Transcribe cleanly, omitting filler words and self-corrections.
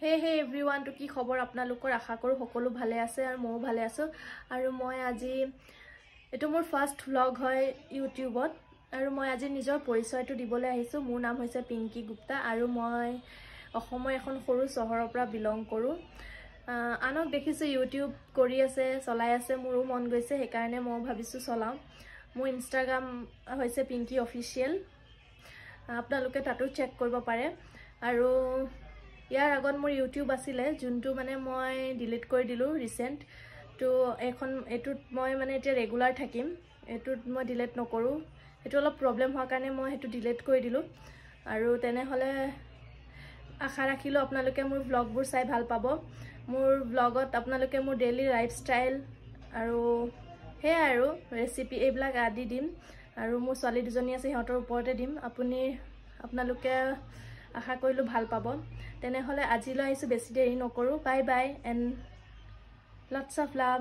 Hey everyone, to ki khobor apnalokor asha koru hokolo bhale ase aru moi bhale aso aru moi aji etu mor first vlog hoy YouTube ot aru moi aji nijor porichoy tu dibole ahisu mur naam hoise Pinky Gupta aru moi Ahomo ekhon horu sohoror pora belong koru anok dekhisu YouTube kori ase cholai ase muru mon goise he karone moi bhabisu cholaam mur Instagram hoise Pinky Official apnaloke tatu check koribo pare aru ইয়াৰ আগত মোৰ YouTube আছিল যোনটো মানে মই delete কৰি দিলো recent তো এখন এটুত মই মানে এতিয়া ৰেগুলাৰ থাকিম এটুত মই ডিলিট নকৰো এটো অলপ প্ৰবলেম হোৱাৰ কাৰণে মই হেতু ডিলিট কৰি দিলো আৰু তেনে হলে আশা ৰাখিলো আপোনালোকে মোৰ ব্লগবোৰ চাই ভাল পাব মোৰ ব্লগত আপোনালোকে মোৰ ডেইলি লাইফষ্টাইল আৰু হে আৰু ৰেচিপি এইবিলাক আদি দিম আৰু মোৰ ছোৱালী দুজনী আছে সিহঁতৰ ওপৰতে দিম আপোনালোকে আশা কৰিলো ভাল পাব তেনে হলে আজিলৈ আহিছো বেছি দেৰি নকৰো bye bye and lots of love